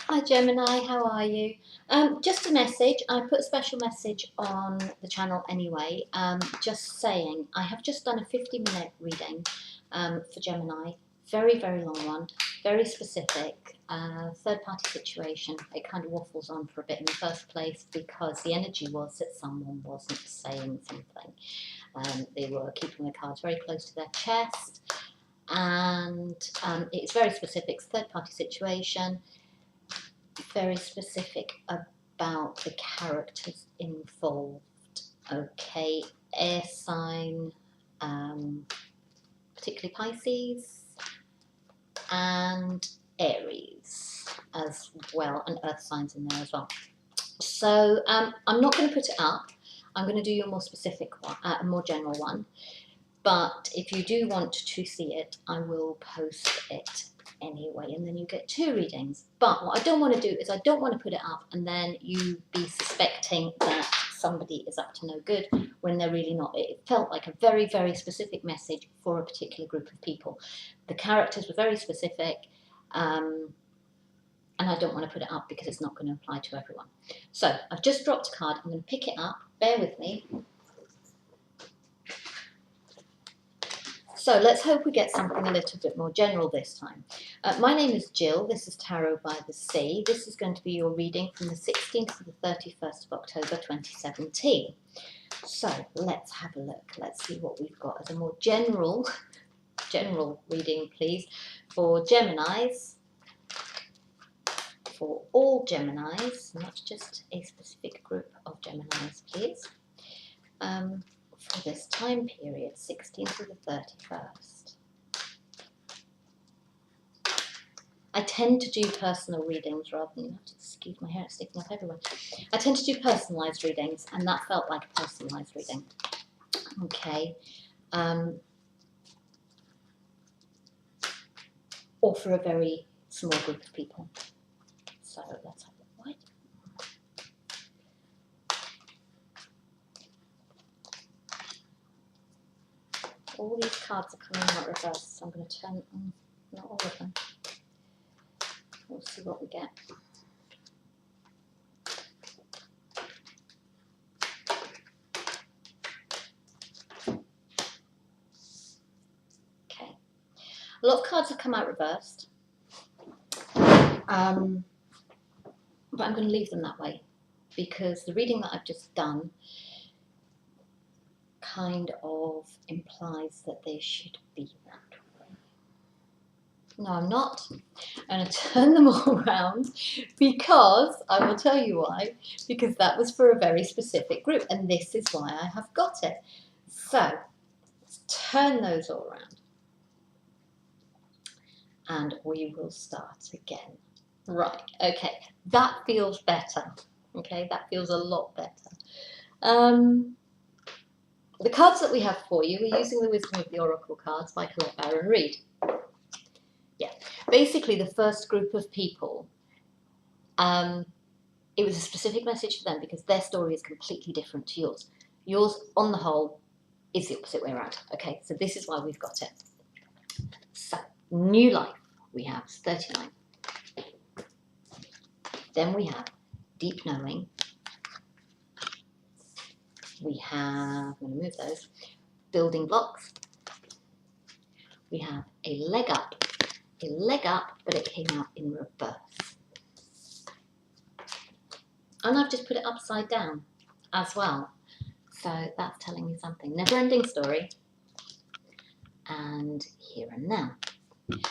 Hi Gemini, how are you? Just a message. I put a special message on the channel anyway, just saying I have just done a 50-minute reading for Gemini. Very, very long one, very specific, third-party situation. It kind of waffles on for a bit in the first place because the energy was that someone wasn't saying something. They were keeping the cards very close to their chest, and it's very specific, third-party situation. Very specific about the characters involved. Okay, air sign, particularly Pisces and Aries as well, and earth signs in there as well. So I'm not going to put it up. I'm going to do your more specific one, a more general one. But if you do want to see it, I will post it anyway, and then you get 2 readings. But what I don't want to do is I don't want to put it up and then you be suspecting that somebody is up to no good when they're really not. It felt like a very, very specific message for a particular group of people. The characters were very specific, and I don't want to put it up because it's not going to apply to everyone. So I've just dropped a card. I'm going to pick it up. Bear with me. So let's hope we get something a little bit more general this time. My name is Jill. This is Tarot by the Sea. This is going to be your reading from the 16th to the 31st of October 2017. So let's have a look. Let's see what we've got as a more general reading, please, for Geminis. For all Geminis, not just a specific group of Geminis, please. For this time period, 16th to the 31st. I tend to do personal readings rather than, excuse my hair, it's sticking up everywhere. I tend to do personalised readings, and that felt like a personalised reading. Okay. Or for a very small group of people. So let's have a look. All these cards are coming out reversed, so I'm going to turn on, not all of them. We'll see what we get. Okay. A lot of cards have come out reversed. But I'm going to leave them that way because the reading that I've just done kind of implies that they should be that way. No, I'm not. I'm going to turn them all around because I will tell you why. Because that was for a very specific group, and this is why I have got it. So let's turn those all around, and we will start again. Right. Okay. That feels better. Okay, that feels a lot better. The cards that we have for you, we're using the Wisdom of the Oracle cards by Colette Baron Reid. Yeah, basically the first group of people, it was a specific message for them because their story is completely different to yours. Yours, on the whole, is the opposite way around. Okay, so this is why we've got it. So, new life, we have 39. Then we have deep knowing. We have, I'm going to move those, building blocks. We have a leg up, but it came out in reverse. And I've just put it upside down as well. So that's telling me something. Never-ending story. And here and now.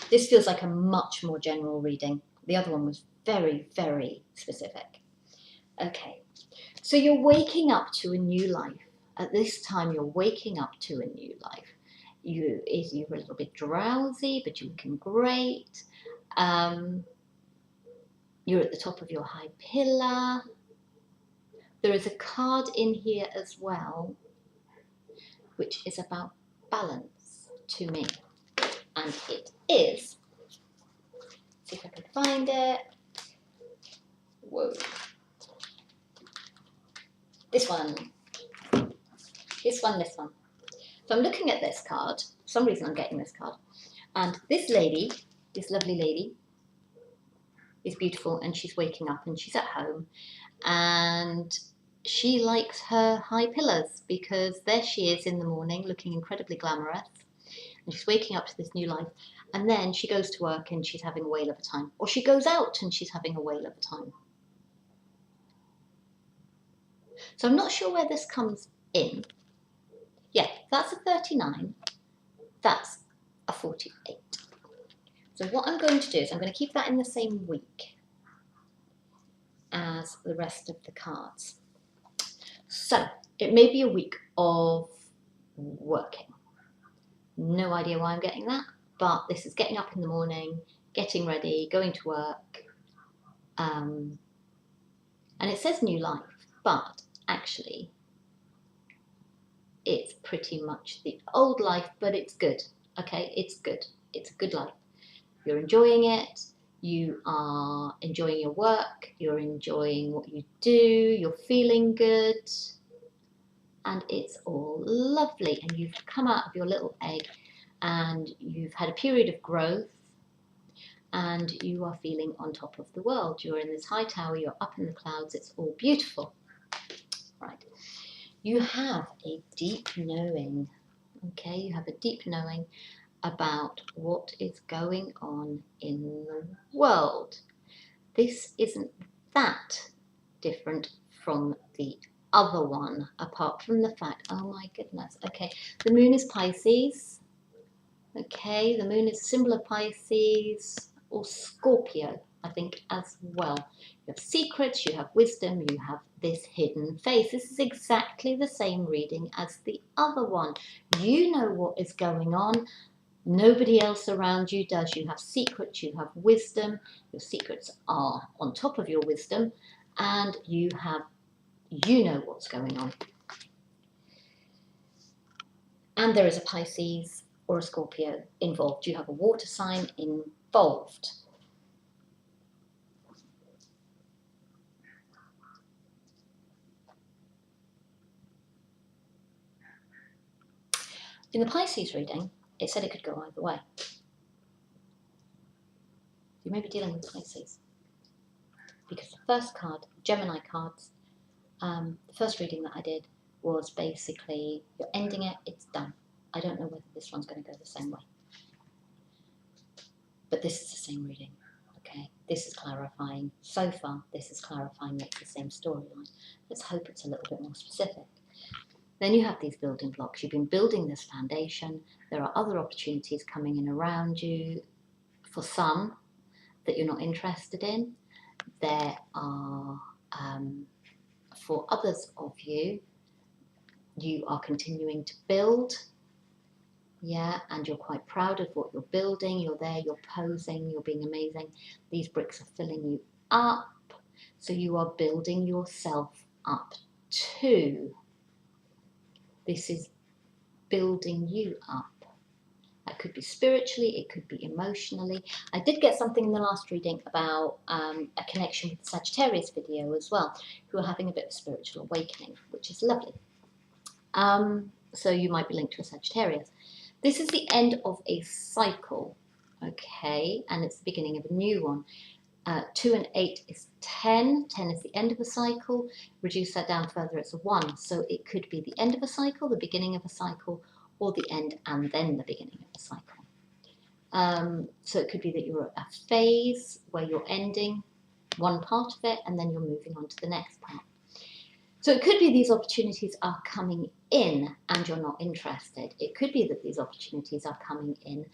This feels like a much more general reading. The other one was very, very specific. Okay. So you're waking up to a new life. At this time, you're waking up to a new life. You're a little bit drowsy, but you're looking great. You're at the top of your high pillar. There is a card in here as well, which is about balance to me. And it is, see if I can find it. Whoa. This one. So I'm looking at this card. For some reason I'm getting this card. And this lady, this lovely lady, is beautiful, and she's waking up and she's at home, and she likes her high pillars because there she is in the morning looking incredibly glamorous, and she's waking up to this new life, and then she goes to work and she's having a whale of a time, or she goes out and she's having a whale of a time. So I'm not sure where this comes in. Yeah, that's a 39, that's a 48. So what I'm going to do is I'm going to keep that in the same week as the rest of the cards. So it may be a week of working. No idea why I'm getting that, but this is getting up in the morning, getting ready, going to work, and it says new life, but actually it's pretty much the old life, but it's good. Okay, it's good. It's a good life. You're enjoying it. You are enjoying your work. You're enjoying what you do. You're feeling good. And it's all lovely. And you've come out of your little egg and you've had a period of growth and you are feeling on top of the world. You're in this high tower. You're up in the clouds. It's all beautiful. Right. You have a deep knowing. Okay, you have a deep knowing about what is going on in the world. This isn't that different from the other one, apart from the fact, oh my goodness, okay, the moon is Pisces, okay, the moon is a symbol of Pisces, or Scorpio, I think, as well. You have secrets, you have wisdom, you have this hidden face. This is exactly the same reading as the other one. You know what is going on. Nobody else around you does. You have secrets, you have wisdom. Your secrets are on top of your wisdom, and you know what's going on. And there is a Pisces or a Scorpio involved. You have a water sign involved. In the Pisces reading, it said it could go either way. You may be dealing with Pisces. Because the first card, Gemini cards, the first reading that I did was basically, you're ending it, it's done. I don't know whether this one's going to go the same way. But this is the same reading, okay? This is clarifying. So far, this is clarifying it's the same storyline. Let's hope it's a little bit more specific. Then you have these building blocks. You've been building this foundation. There are other opportunities coming in around you. For some that you're not interested in, there are, for others of you, you are continuing to build, yeah, and you're quite proud of what you're building. You're there, you're posing, you're being amazing. These bricks are filling you up, so you are building yourself up too. This is building you up. That could be spiritually, it could be emotionally. I did get something in the last reading about a connection with the Sagittarius video as well, who are having a bit of spiritual awakening, which is lovely. So you might be linked to a Sagittarius. This is the end of a cycle, okay, and it's the beginning of a new one. 2 and 8 is 10. 10 is the end of a cycle. Reduce that down further, it's a 1. So it could be the end of a cycle, the beginning of a cycle, or the end and then the beginning of a cycle. So it could be that you're at a phase where you're ending one part of it and then you're moving on to the next part. So it could be these opportunities are coming in and you're not interested. It could be that these opportunities are coming in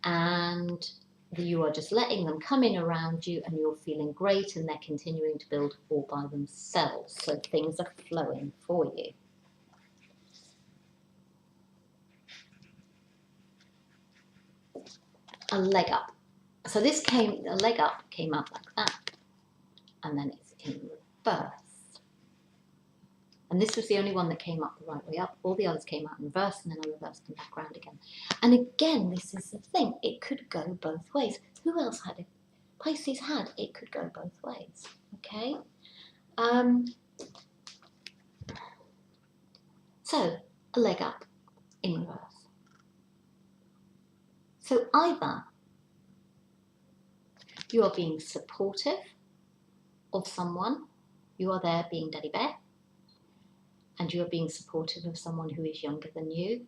and you are just letting them come in around you and you're feeling great and they're continuing to build all by themselves. So things are flowing for you. A leg up. So the leg up came up like that. And then it's in reverse. And this was the only one that came up the right way up. All the others came out in reverse and then I reversed them back around again. And again, this is the thing. It could go both ways. Who else had it? Pisces had it could go both ways. Okay? So, a leg up in reverse. So either You are being supportive of someone. You are there being Daddy Bear. And you are being supportive of someone who is younger than you.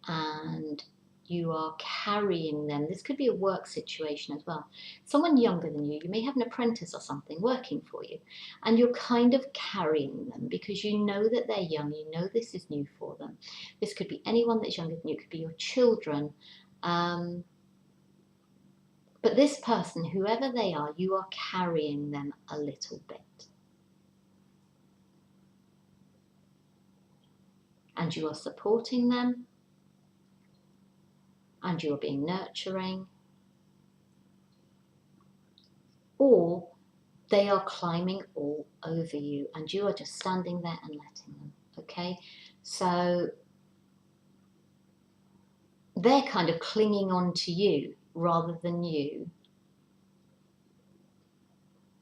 And you are carrying them. This could be a work situation as well. Someone younger than you may have an apprentice or something working for you, and you're kind of carrying them because you know that they're young, you know this is new for them. This could be anyone that's younger than you, it could be your children. But this person, whoever they are, you are carrying them a little bit. And you are supporting them. And you are being nurturing, or they are climbing all over you and you are just standing there and letting them, okay? So they're kind of clinging on to you rather than you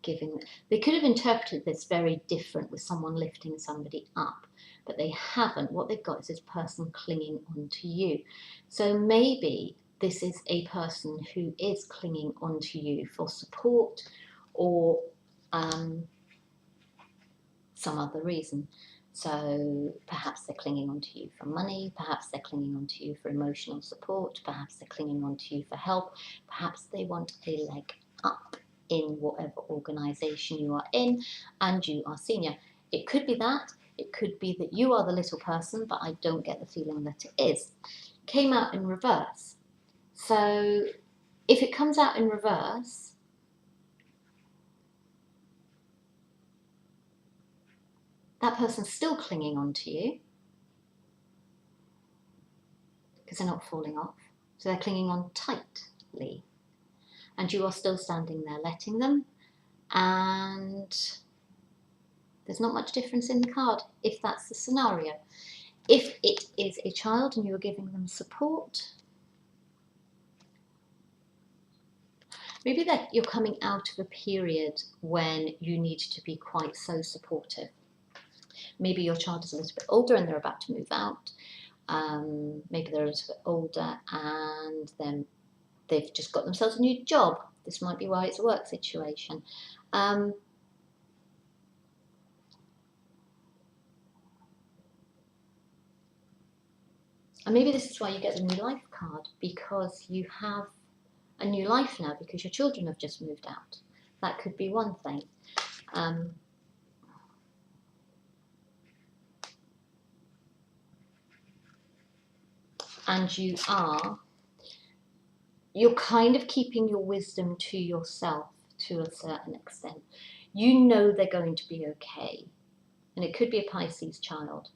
giving. They could have interpreted this very different with someone lifting somebody up, but they haven't. What they've got is this person clinging onto you. So maybe this is a person who is clinging onto you for support or some other reason. So perhaps they're clinging onto you for money, perhaps they're clinging onto you for emotional support, perhaps they're clinging onto you for help, perhaps they want a leg up in whatever organisation you are in and you are senior. It could be that, it could be that you are the little person, but I don't get the feeling that it is. Came out in reverse. So if it comes out in reverse, that person's still clinging on to you because they're not falling off. So they're clinging on tightly. And you are still standing there letting them. And there's not much difference in the card if that's the scenario. If it is a child and you're giving them support, maybe that you're coming out of a period when you need to be quite so supportive. Maybe your child is a little bit older and they're about to move out. Maybe they're a little bit older and then they've just got themselves a new job. This might be why it's a work situation. And maybe this is why you get the new life card, because you have a new life now because your children have just moved out. That could be one thing. And you're kind of keeping your wisdom to yourself to a certain extent. You know they're going to be okay. And it could be a Pisces child.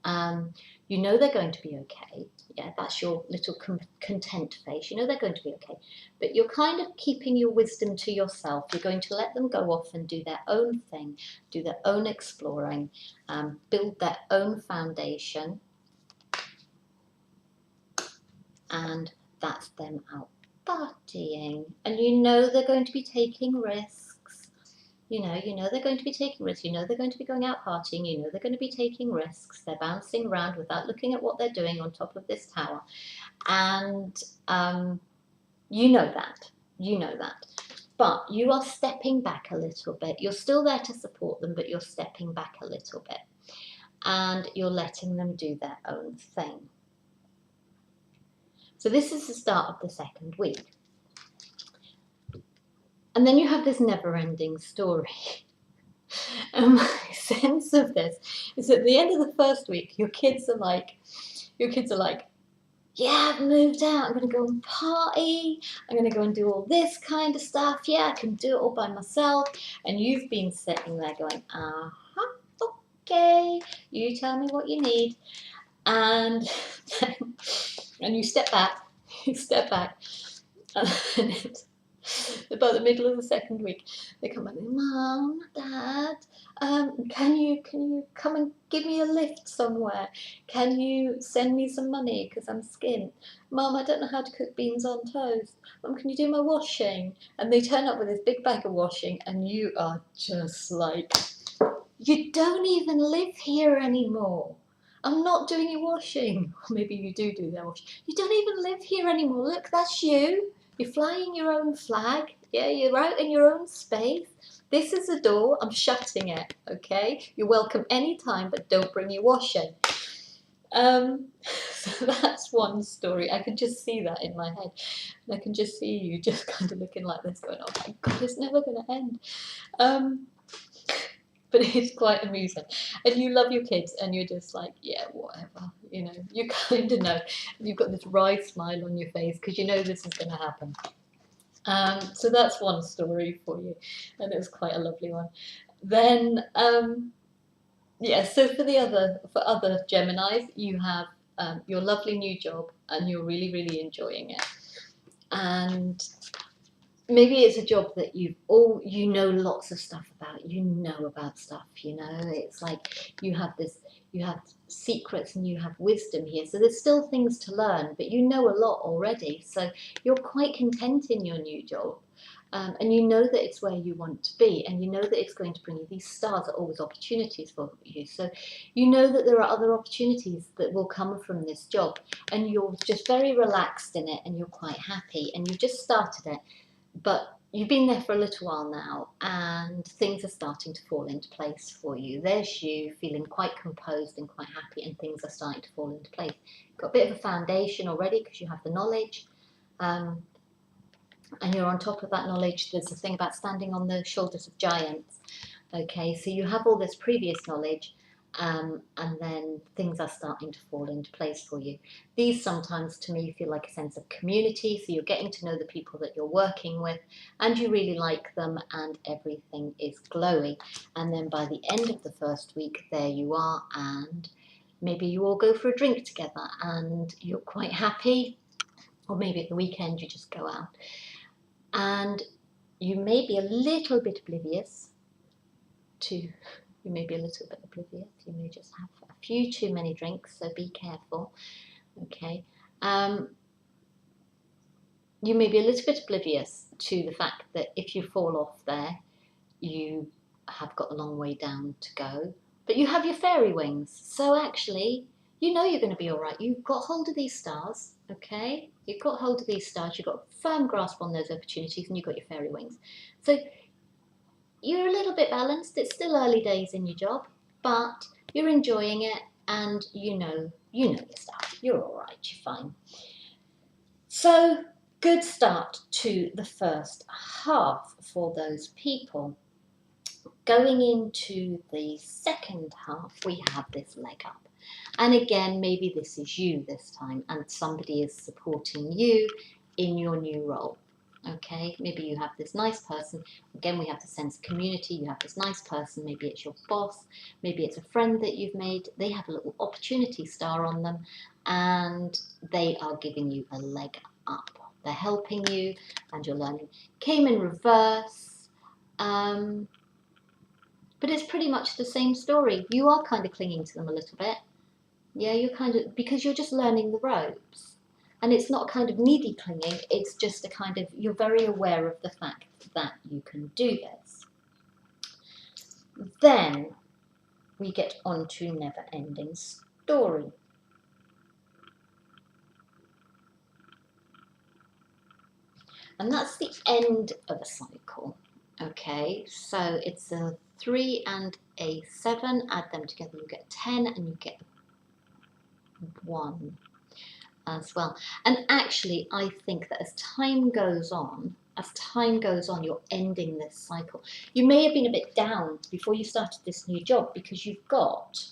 You know they're going to be okay. Yeah, that's your little content face. You know they're going to be okay. But you're kind of keeping your wisdom to yourself. You're going to let them go off and do their own thing, do their own exploring, build their own foundation. And that's them out partying. And you know they're going to be taking risks. You know they're going to be taking risks. You know they're going to be going out partying. You know they're going to be taking risks. They're bouncing around without looking at what they're doing on top of this tower. And you know that. You know that. But you are stepping back a little bit. You're still there to support them, but you're stepping back a little bit. And you're letting them do their own thing. So this is the start of the second week. And then you have this never-ending story. And my sense of this is at the end of the first week, your kids are like, yeah, I've moved out, I'm going to go and party, I'm going to go and do all this kind of stuff, yeah, I can do it all by myself. And you've been sitting there going, okay, you tell me what you need. And you step back, and about the middle of the second week, they come back, Mum, Dad, can you come and give me a lift somewhere? Can you send me some money because I'm skint? Mum, I don't know how to cook beans on toast. Mum, can you do my washing? And they turn up with this big bag of washing, and you are just like, you don't even live here anymore. I'm not doing your washing. Or maybe you do their washing. You don't even live here anymore. Look, that's you. You're flying your own flag. Yeah, you're out in your own space. This is the door. I'm shutting it, okay? You're welcome anytime, but don't bring your washing. So that's one story. I can just see that in my head. And I can just see you just kind of looking like this, going, oh my God, it's never going to end. But it's quite amusing. And you love your kids and you're just like, yeah, whatever. You know, you kind of know. You've got this wry smile on your face because you know this is going to happen. So that's one story for you. And it was quite a lovely one. Then, yeah, so for other Geminis, you have your lovely new job and you're really, really enjoying it. And maybe it's a job that you know lots of stuff about. You know about stuff, you know. It's like you have secrets and you have wisdom here. So there's still things to learn, but you know a lot already. So you're quite content in your new job. And you know that it's where you want to be, and you know that it's going to bring you these stars are always opportunities for you. So you know that there are other opportunities that will come from this job, and you're just very relaxed in it, and you're quite happy, and you've just started it. But you've been there for a little while now and things are starting to fall into place for you. There's you feeling quite composed and quite happy, and things are starting to fall into place. You've got a bit of a foundation already because you have the knowledge, and you're on top of that knowledge. There's a thing about standing on the shoulders of giants. Okay, so you have all this previous knowledge, and then things are starting to fall into place for you. These sometimes to me feel like a sense of community, so you're getting to know the people that you're working with and you really like them and everything is glowy. And then by the end of the first week, there you are, and maybe you all go for a drink together and you're quite happy, or maybe at the weekend you just go out. And you may be a little bit oblivious you may be a little bit oblivious. You may just have a few too many drinks, so be careful. Okay. You may be a little bit oblivious to the fact that if you fall off there, you have got a long way down to go. But you have your fairy wings, so actually, you know you're going to be all right. You've got hold of these stars, okay? You've got hold of these stars. You've got a firm grasp on those opportunities, and you've got your fairy wings. So you're a little bit balanced. It's still early days in your job, but you're enjoying it and you know your stuff. You're all right, you're fine. So good start to the first half for those people. Going into the second half, we have this leg up. And again, maybe this is you this time and somebody is supporting you in your new role. Okay, maybe you have this nice person. Again, we have the sense of community. You have this nice person. Maybe it's your boss. Maybe it's a friend that you've made. They have a little opportunity star on them and they are giving you a leg up. They're helping you and you're learning. Came in reverse. But it's pretty much the same story. You are kind of clinging to them a little bit. Yeah, you're kind of, because you're just learning the ropes. And it's not kind of needy clinging, it's just a kind of, you're very aware of the fact that you can do this. Then we get on to Never Ending Story. And that's the end of a cycle. Okay, so it's a 3 and a 7, add them together, you get 10 and you get 1. As well. And actually, I think that as time goes on, you're ending this cycle. You may have been a bit down before you started this new job because you've got,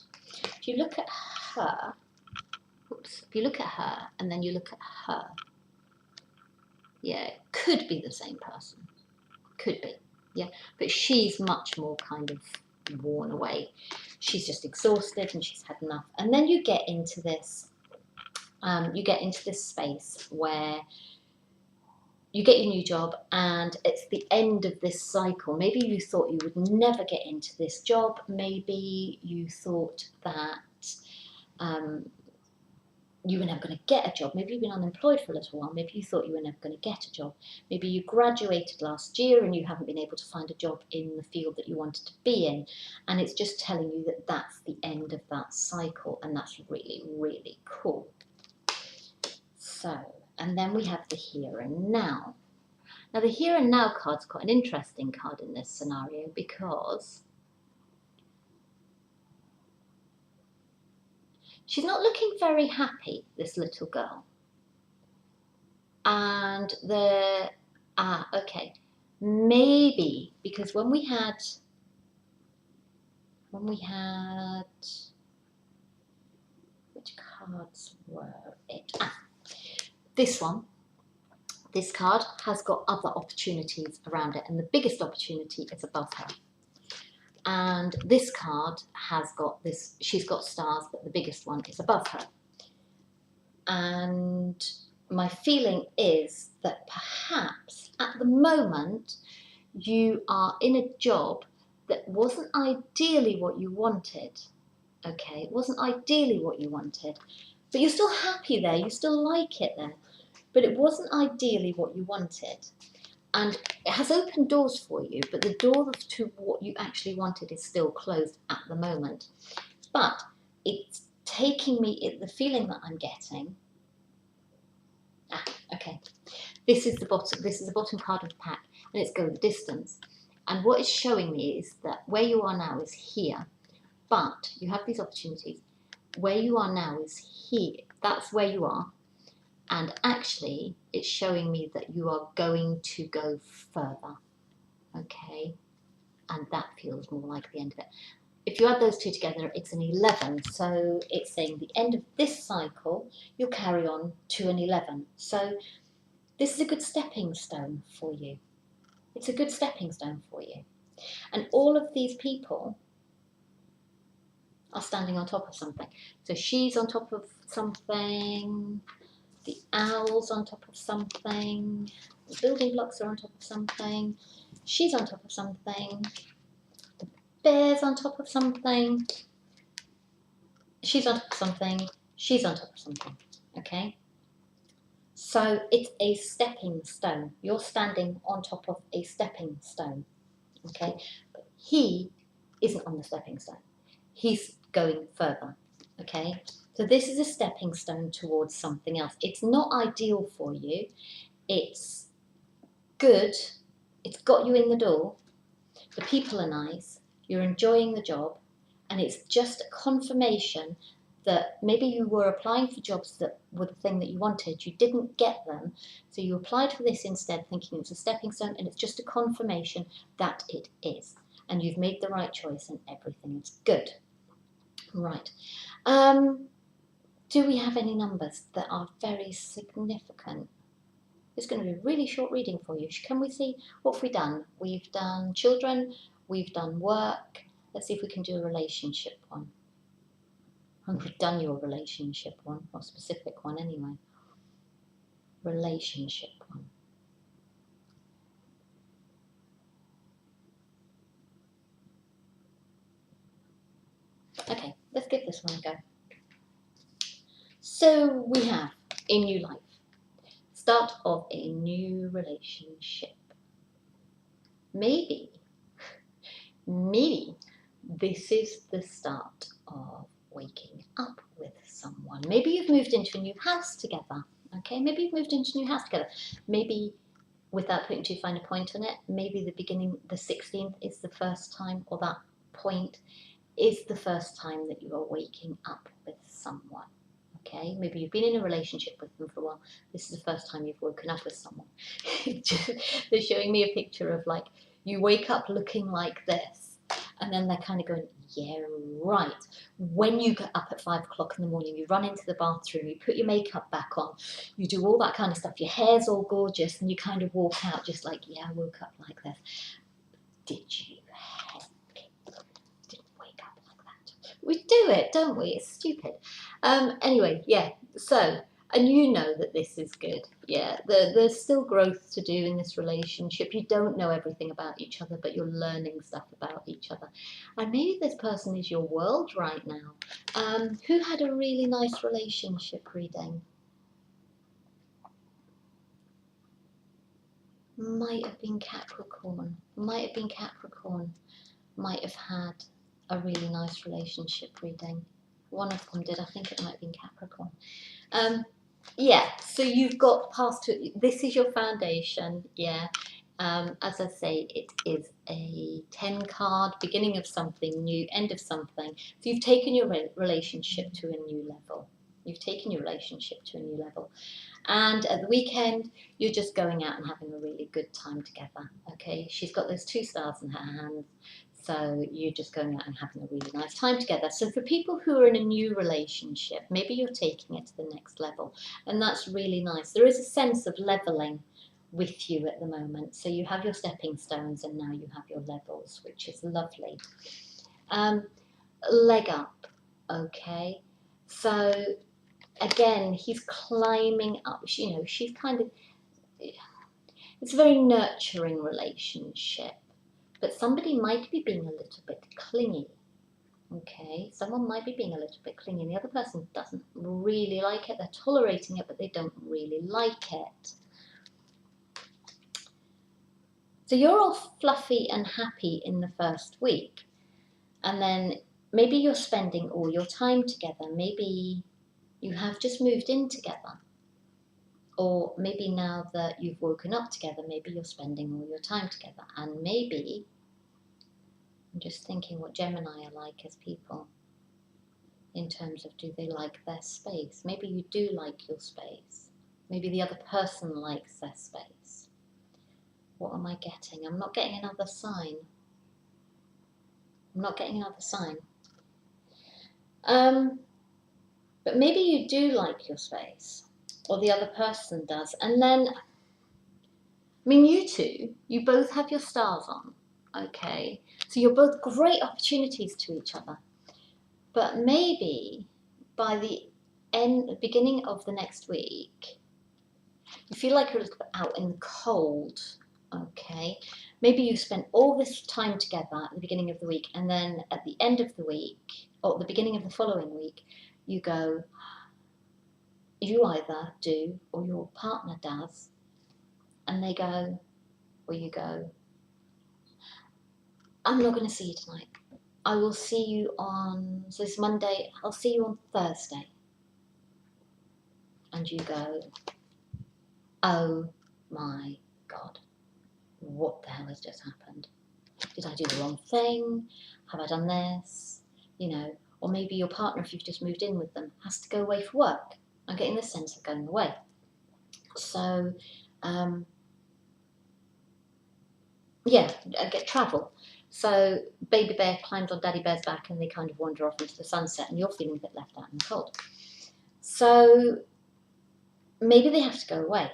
if you look at her, if you look at her and then you look at her, yeah, it could be the same person. Could be, yeah. But she's much more kind of worn away. She's just exhausted and she's had enough. And then you get into this space where you get your new job and it's the end of this cycle. Maybe you thought you would never get into this job. Maybe you thought that you were never going to get a job. Maybe you've been unemployed for a little while. Maybe you thought you were never going to get a job. Maybe you graduated last year and you haven't been able to find a job in the field that you wanted to be in. And it's just telling you that that's the end of that cycle. And that's really, really cool. So, and then we have the here and now. Now the here and now card's quite an interesting card in this scenario because she's not looking very happy, this little girl. And okay, maybe because when we had, which cards were it? This one. This card has got other opportunities around it, and the biggest opportunity is above her. And this card has got this, she's got stars, but the biggest one is above her. And my feeling is that perhaps at the moment you are in a job that wasn't ideally what you wanted. Okay, it wasn't ideally what you wanted, but you're still happy there, you still like it there, but it wasn't ideally what you wanted. And it has opened doors for you, but the door to what you actually wanted is still closed at the moment. But it's taking me, the feeling that I'm getting, okay, this is the bottom card of the pack, and it's go the distance. And what it's showing me is that where you are now is here, but you have these opportunities. Where you are now is here, that's where you are. And actually, it's showing me that you are going to go further, okay? And that feels more like the end of it. If you add those two together, it's an 11. So it's saying the end of this cycle, you'll carry on to an 11. So this is a good stepping stone for you. It's a good stepping stone for you. And all of these people are standing on top of something. So she's on top of something. The owl's on top of something, the building blocks are on top of something, she's on top of something, the bear's on top of something, she's on top of something, she's on top of something, okay? So it's a stepping stone. You're standing on top of a stepping stone, okay? But he isn't on the stepping stone. He's going further, okay? So this is a stepping stone towards something else. It's not ideal for you. It's good. It's got you in the door. The people are nice. You're enjoying the job. And it's just a confirmation that maybe you were applying for jobs that were the thing that you wanted. You didn't get them. So you applied for this instead thinking it's a stepping stone. And it's just a confirmation that it is. And you've made the right choice and everything is good. Right. Do we have any numbers that are very significant? It's going to be a really short reading for you. Can we see what have we done? We've done children, we've done work. Let's see if we can do a relationship one. And we've done your relationship one, or specific one anyway. Relationship one. Okay, let's give this one a go. So we have a new life. Start of a new relationship. Maybe this is the start of waking up with someone. Maybe you've moved into a new house together. Okay, maybe you've moved into a new house together. Maybe, without putting too fine a point on it, maybe the beginning, the 16th is the first time, or that point is the first time that you are waking up with someone. Okay, maybe you've been in a relationship with them for a while. This is the first time you've woken up with someone. They're showing me a picture of like, you wake up looking like this, and then they're kind of going, yeah, right. When you get up at 5 o'clock in the morning, you run into the bathroom, you put your makeup back on, you do all that kind of stuff, your hair's all gorgeous, and you kind of walk out just like, yeah, I woke up like this. Did you? Didn't wake up like that. We do it, don't we? It's stupid. Anyway, yeah, so, and you know that this is good. Yeah, there's still growth to do in this relationship. You don't know everything about each other, but you're learning stuff about each other. And maybe this person is your world right now. Who had a really nice relationship reading? Might have been Capricorn. Might have been Capricorn. Might have had a really nice relationship reading. One of them did. I think it might have been Capricorn. Yeah, so you've got past two. This is your foundation, yeah. As I say, it is a 10 card, beginning of something new, end of something. So you've taken your relationship to a new level. You've taken your relationship to a new level. And at the weekend, you're just going out and having a really good time together, okay? She's got those 2 stars in her hands. So you're just going out and having a really nice time together. So for people who are in a new relationship, maybe you're taking it to the next level. And that's really nice. There is a sense of leveling with you at the moment. So you have your stepping stones and now you have your levels, which is lovely. Leg up, okay? So again, he's climbing up. You know, she's kind of, it's a very nurturing relationship. But somebody might be being a little bit clingy. Okay, someone might be being a little bit clingy. The other person doesn't really like it. They're tolerating it, but they don't really like it. So you're all fluffy and happy in the first week. And then maybe you're spending all your time together. Maybe you have just moved in together. Or maybe now that you've woken up together, maybe you're spending all your time together. And maybe, I'm just thinking what Gemini are like as people in terms of, do they like their space? Maybe you do like your space. Maybe the other person likes their space. What am I getting? I'm not getting another sign. I'm not getting another sign. But maybe you do like your space, or the other person does. And then, I mean, you two, you both have your stars on, okay? So you're both great opportunities to each other. But maybe by the beginning of the next week, you feel like you're a little bit out in the cold, okay? Maybe you spent all this time together at the beginning of the week, and then at the end of the week, or the beginning of the following week, you go, you either do, or your partner does, and they go, or you go, I'm not going to see you tonight. I will see you on, so it's Monday, I'll see you on Thursday. And you go, oh my God, what the hell has just happened? Did I do the wrong thing? Have I done this? You know, or maybe your partner, if you've just moved in with them, has to go away for work. I'm getting the sense of going away. So, yeah, get travel. So baby bear climbs on daddy bear's back and they kind of wander off into the sunset and you're feeling a bit left out in the cold. So maybe they have to go away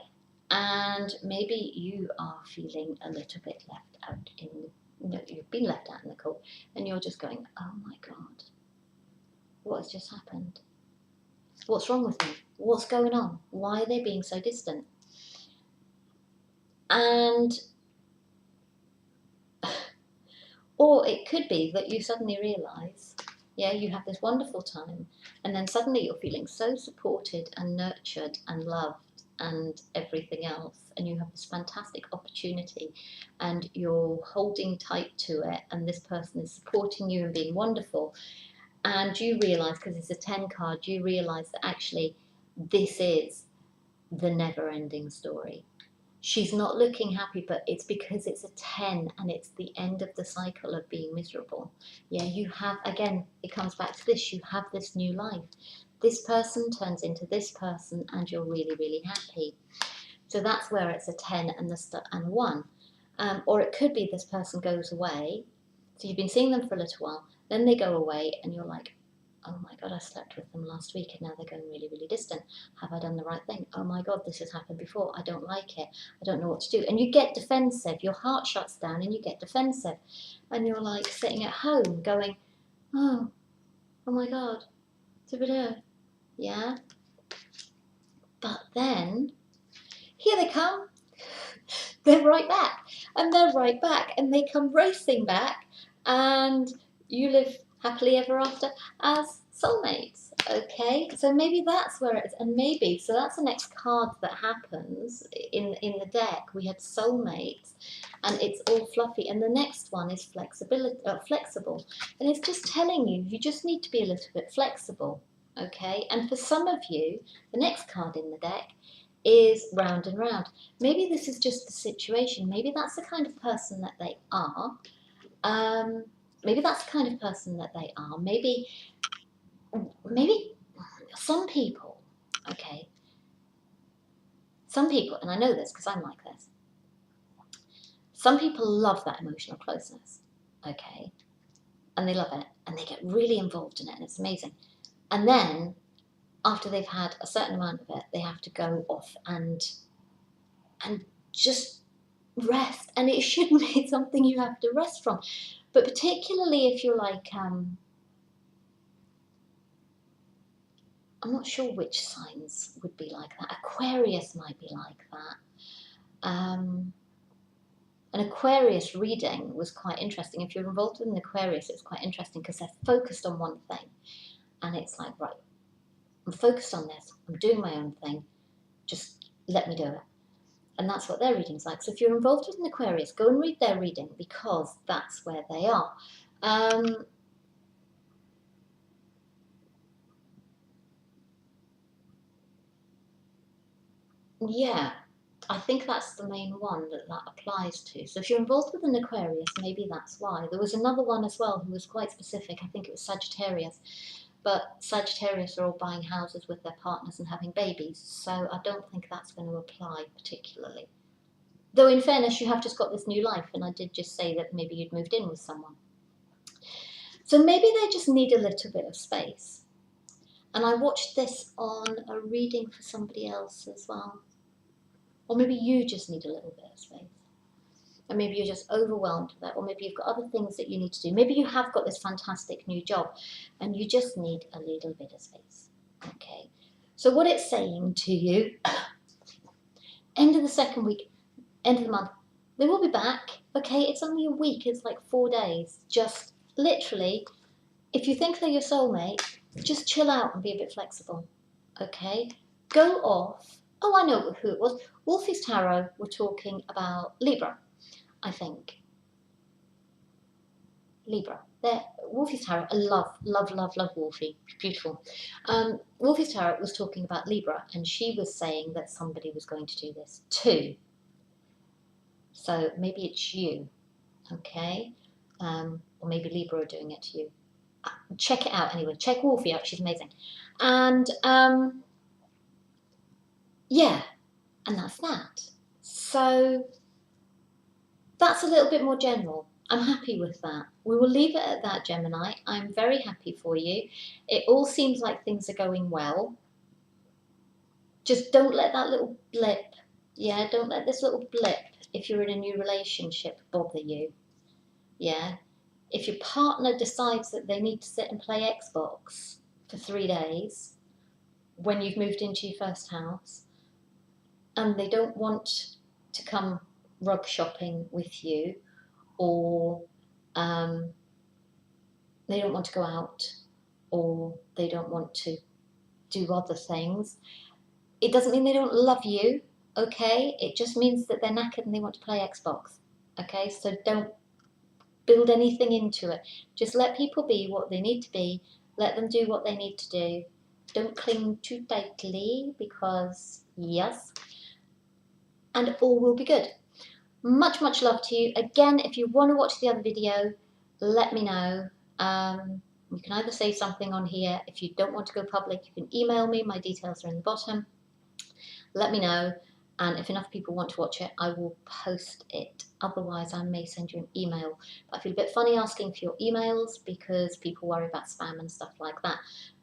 and maybe you are feeling a little bit left out in the, you know, you've been left out in the cold and you're just going, oh my God, what has just happened? What's wrong with me? What's going on? Why are they being so distant? And or it could be that you suddenly realise, yeah, you have this wonderful time, and then suddenly you're feeling so supported and nurtured and loved and everything else, and you have this fantastic opportunity, and you're holding tight to it, and this person is supporting you and being wonderful, and you realise, because it's a 10 card, you realise that actually this is the never-ending story. She's not looking happy, but it's because it's a 10 and it's the end of the cycle of being miserable. Yeah, you have, again, it comes back to this, you have this new life. This person turns into this person and you're really, really happy. So that's where it's a 10 and and 1. Or it could be this person goes away. So you've been seeing them for a little while, then they go away and you're like, oh my God, I slept with them last week and now they're going really, really distant. Have I done the right thing? Oh my God, this has happened before. I don't like it. I don't know what to do. And you get defensive. Your heart shuts down and you get defensive. And you're like sitting at home going, oh my God, yeah. But then here they come. They're right back. And they're right back. And they come racing back. And you live happily ever after as soulmates. Okay, so maybe that's where it's, and maybe, so that's the next card that happens in the deck. We had soulmates and it's all fluffy, and the next one is flexible, and it's just telling you, you just need to be a little bit flexible. okay? And for some of you, the next card in the deck is round and round. Maybe this is just the situation. Maybe that's the kind of person that they are. Maybe that's the kind of person that they are. Maybe some people, okay, some people, and I know this because I'm like this, some people love that emotional closeness, okay, and they love it, and they get really involved in it, and it's amazing. And then, after they've had a certain amount of it, they have to go off and just rest, and it shouldn't be something you have to rest from. But particularly if you're like, I'm not sure which signs would be like that. Aquarius might be like that. An Aquarius reading was quite interesting. If you're involved with an Aquarius, it's quite interesting because they're focused on one thing. And it's like, right, I'm focused on this. I'm doing my own thing. Just let me do it. And that's what their reading's like. So if you're involved with an Aquarius, go and read their reading because that's where they are. Yeah, I think that's the main one that applies to. So if you're involved with an Aquarius, maybe that's why. There was another one as well who was quite specific. I think it was Sagittarius. But Sagittarius are all buying houses with their partners and having babies. So I don't think that's going to apply particularly. Though in fairness, you have just got this new life. And I did just say that maybe you'd moved in with someone. So maybe they just need a little bit of space. And I watched this on a reading for somebody else as well. Or maybe you just need a little bit of space. And maybe you're just overwhelmed with that. Or maybe you've got other things that you need to do. Maybe you have got this fantastic new job and you just need a little bit of space. Okay. So what it's saying to you, end of the second week, end of the month, they will be back. Okay. It's only a week. It's like 4 days. Just literally, if you think they're your soulmate, just chill out and be a bit flexible. Okay. Go off. Oh, I know who it was. Wolfie's Tarot were talking about Libra, I think. Libra. Wolfie's Tarot, I love Wolfie. Beautiful. Wolfie's Tarot was talking about Libra, and she was saying that somebody was going to do this too. So maybe it's you, okay? Or maybe Libra are doing it to you. Check it out anyway. Check Wolfie out. She's amazing. And yeah, and that's that. So that's a little bit more general. I'm happy with that. We will leave it at that, Gemini. I'm very happy for you. It all seems like things are going well. Just don't let that little blip, yeah, don't let this little blip, if you're in a new relationship, bother you. Yeah. If your partner decides that they need to sit and play Xbox for 3 days when you've moved into your first house, and they don't want to come rug shopping with you, or they don't want to go out, or they don't want to do other things, it doesn't mean they don't love you, okay? It just means that they're knackered and they want to play Xbox, okay? So don't build anything into it. Just let people be what they need to be. Let them do what they need to do. Don't cling too tightly because, yes, and all will be good. Much, much love to you. Again, if you want to watch the other video, let me know. You can either say something on here. If you don't want to go public, you can email me. My details are in the bottom. Let me know. And if enough people want to watch it, I will post it. Otherwise, I may send you an email. But I feel a bit funny asking for your emails because people worry about spam and stuff like that.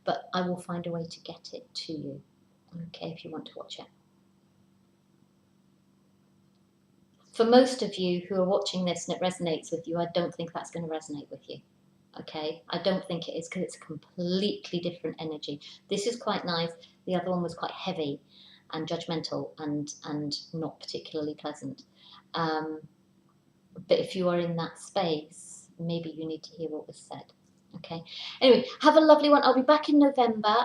But I will find a way to get it to you, okay, if you want to watch it. For most of you who are watching this and it resonates with you, I don't think that's going to resonate with you. Okay, I don't think it is because it's a completely different energy. This is quite nice. The other one was quite heavy and judgmental and not particularly pleasant. But if you are in that space, maybe you need to hear what was said. Okay. Anyway, have a lovely one. I'll be back in November.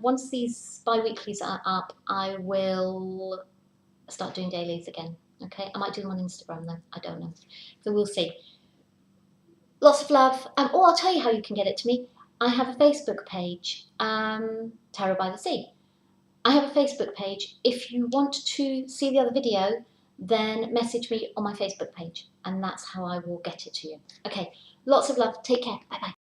Once these bi-weeklies are up, I will start doing dailies again. Okay. I might do them on Instagram though. I don't know. So we'll see. Lots of love. Oh, I'll tell you how you can get it to me. I have a Facebook page, Tarot by the Sea. I have a Facebook page. If you want to see the other video, then message me on my Facebook page, and that's how I will get it to you. Okay, lots of love. Take care. Bye bye.